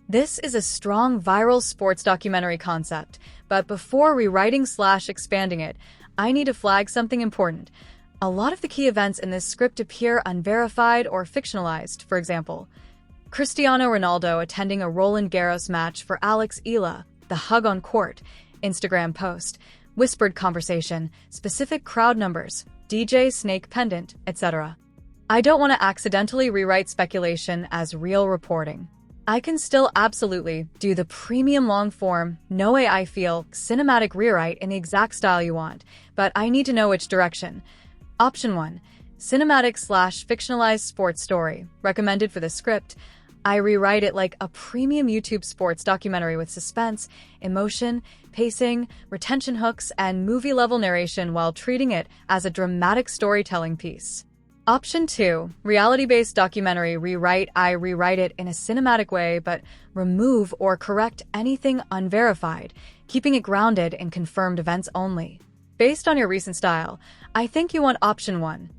This is a strong viral sports documentary concept, but before rewriting/expanding it, I need to flag something important. A lot of the key events in this script appear unverified or fictionalized. For example, Cristiano Ronaldo attending a Roland Garros match for Alex Eala, the hug on court, Instagram post, whispered conversation, specific crowd numbers, DJ snake pendant, etc. I don't want to accidentally rewrite speculation as real reporting. I can still absolutely do the premium long-form, no AI feel, cinematic rewrite in the exact style you want, but I need to know which direction. Option 1. Cinematic/fictionalized sports story. Recommended for the script. I rewrite it like a premium YouTube sports documentary with suspense, emotion, pacing, retention hooks, and movie-level narration while treating it as a dramatic storytelling piece. Option 2. Reality-based documentary rewrite. I rewrite it in a cinematic way, but remove or correct anything unverified, keeping it grounded in confirmed events only. Based on your recent style, I think you want option 1.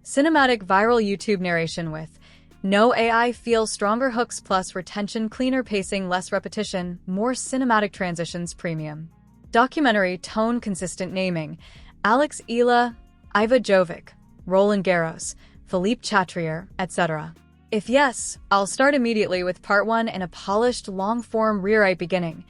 Cinematic viral YouTube narration with no AI feel, stronger hooks plus retention, cleaner pacing, less repetition, more cinematic transitions, premium. Documentary tone, consistent naming. Alex Eala, Iva Jovic, Roland Garros, Philippe Chatrier, etc. If yes, I'll start immediately with part 1 in a polished, long-form rewrite beginning.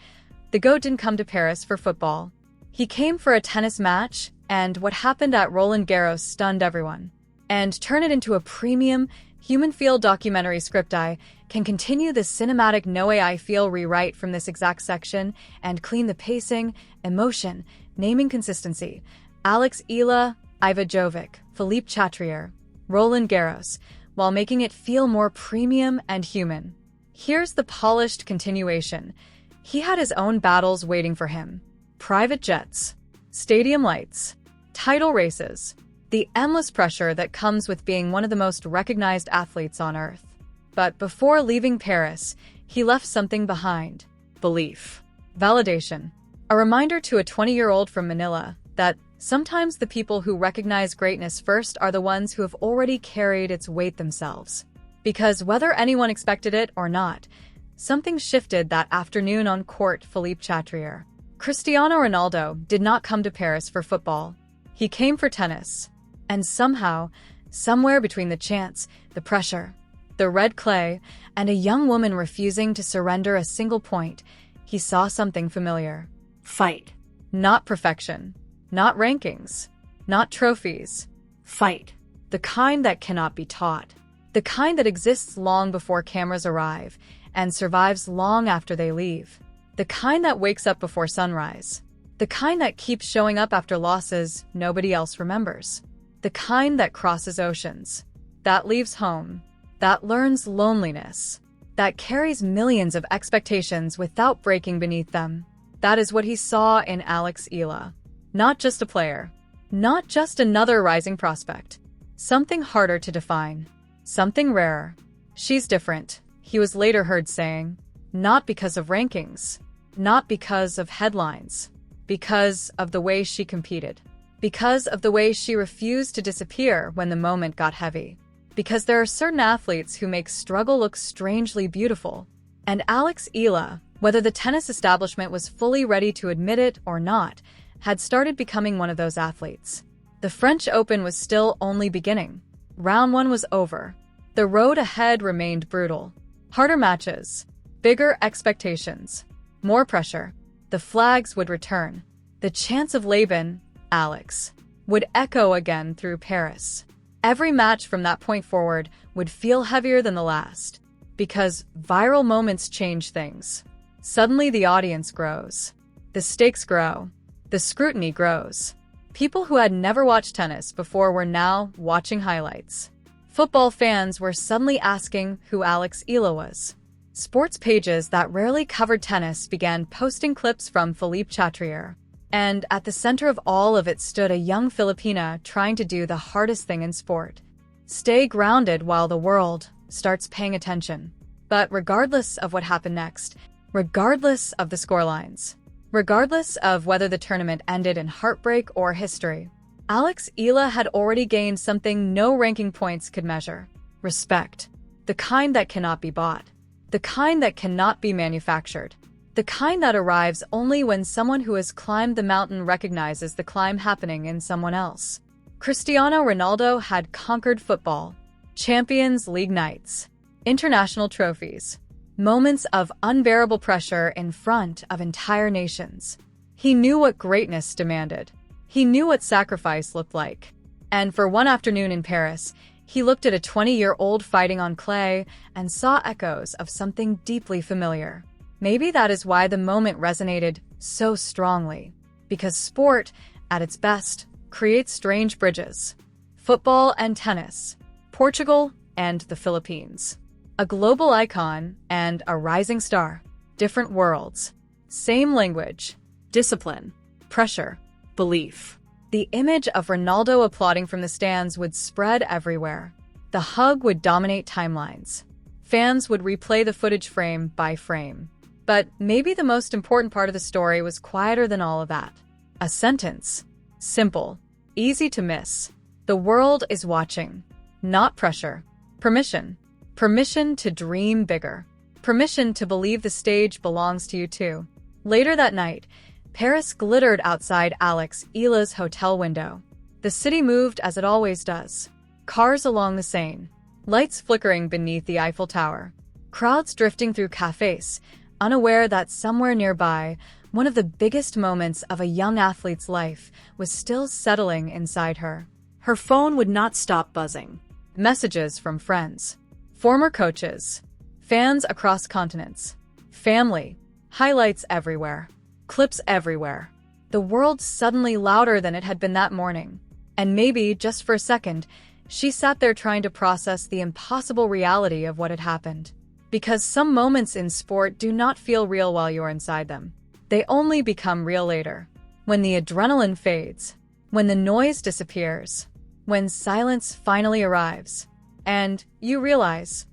The GOAT didn't come to Paris for football. He came for a tennis match, and what happened at Roland Garros stunned everyone. And turn it into a premium, human-feel documentary script. I can continue the cinematic no AI feel rewrite from this exact section and clean the pacing, emotion, naming consistency. Alex Eala, Iva Jovic, Philippe Chatrier, Roland Garros, while making it feel more premium and human. Here's the polished continuation. He had his own battles waiting for him. Private jets, stadium lights, title races, the endless pressure that comes with being one of the most recognized athletes on earth. But before leaving Paris, he left something behind. Belief. Validation. A reminder to a 20-year-old from Manila that sometimes the people who recognize greatness first are the ones who have already carried its weight themselves. Because whether anyone expected it or not, something shifted that afternoon on court. Philippe Chatrier. Cristiano Ronaldo did not come to Paris for football. He came for tennis. And somehow, somewhere between the chance, the pressure, the red clay, and a young woman refusing to surrender a single point, he saw something familiar. Fight. Not perfection. Not rankings. Not trophies. Fight. The kind that cannot be taught. The kind that exists long before cameras arrive and survives long after they leave. The kind that wakes up before sunrise. The kind that keeps showing up after losses nobody else remembers. The kind that crosses oceans, that leaves home, that learns loneliness, that carries millions of expectations without breaking beneath them. That is what he saw in Alex Eala. Not just a player, not just another rising prospect. Something harder to define, something rarer. She's different, he was later heard saying, not because of rankings, not because of headlines, because of the way she competed. Because of the way she refused to disappear when the moment got heavy. Because there are certain athletes who make struggle look strangely beautiful. And Alex Eala, whether the tennis establishment was fully ready to admit it or not, had started becoming one of those athletes. The French Open was still only beginning. Round 1 was over. The road ahead remained brutal. Harder matches, bigger expectations, more pressure. The flags would return. The chants of Laban, Alex, would echo again through Paris. Every match from that point forward would feel heavier than the last, because viral moments change things. Suddenly the audience grows. The stakes grow. The scrutiny grows. People who had never watched tennis before were now watching highlights. Football fans were suddenly asking who Alex Eala was. Sports pages that rarely covered tennis began posting clips from Philippe Chatrier. And at the center of all of it stood a young Filipina trying to do the hardest thing in sport. Stay grounded while the world starts paying attention. But regardless of what happened next, regardless of the scorelines, regardless of whether the tournament ended in heartbreak or history, Alex Eala had already gained something no ranking points could measure. Respect. The kind that cannot be bought. The kind that cannot be manufactured. The kind that arrives only when someone who has climbed the mountain recognizes the climb happening in someone else. Cristiano Ronaldo had conquered football, Champions League nights, international trophies, moments of unbearable pressure in front of entire nations. He knew what greatness demanded. He knew what sacrifice looked like. And for one afternoon in Paris, he looked at a 20-year-old fighting on clay and saw echoes of something deeply familiar. Maybe that is why the moment resonated so strongly. Because sport, at its best, creates strange bridges. Football and tennis. Portugal and the Philippines. A global icon and a rising star. Different worlds. Same language. Discipline. Pressure. Belief. The image of Ronaldo applauding from the stands would spread everywhere. The hug would dominate timelines. Fans would replay the footage frame by frame. But maybe the most important part of the story was quieter than all of that. A sentence. Simple. Easy to miss. The world is watching. Not pressure. Permission. Permission to dream bigger. Permission to believe the stage belongs to you too. Later that night, Paris glittered outside Alex Eala's hotel window. The city moved as it always does. Cars along the Seine. Lights flickering beneath the Eiffel Tower. Crowds drifting through cafes, unaware that somewhere nearby, one of the biggest moments of a young athlete's life was still settling inside her. Her phone would not stop buzzing. Messages from friends, former coaches, fans across continents, family, highlights everywhere, clips everywhere. The world suddenly louder than it had been that morning. And maybe, just for a second, she sat there trying to process the impossible reality of what had happened. Because some moments in sport do not feel real while you're inside them. They only become real later. When the adrenaline fades, when the noise disappears, when silence finally arrives, and you realize,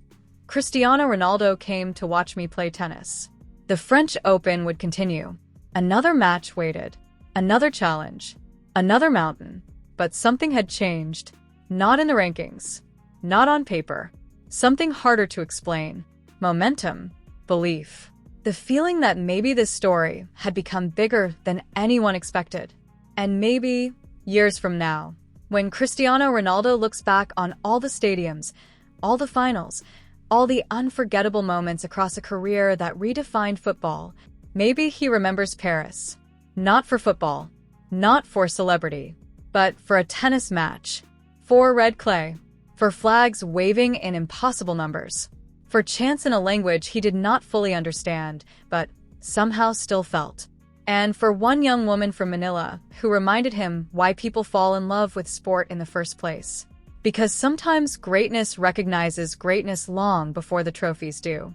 Cristiano Ronaldo came to watch me play tennis. The French Open would continue. Another match waited. Another challenge. Another mountain. But something had changed. Not in the rankings. Not on paper. Something harder to explain. Momentum. Belief. The feeling that maybe this story had become bigger than anyone expected. And maybe, years from now, when Cristiano Ronaldo looks back on all the stadiums, all the finals, all the unforgettable moments across a career that redefined football, maybe he remembers Paris. Not for football, not for celebrity, but for a tennis match, for red clay, for flags waving in impossible numbers, for chants in a language he did not fully understand, but somehow still felt. And for one young woman from Manila who reminded him why people fall in love with sport in the first place. Because sometimes greatness recognizes greatness long before the trophies do.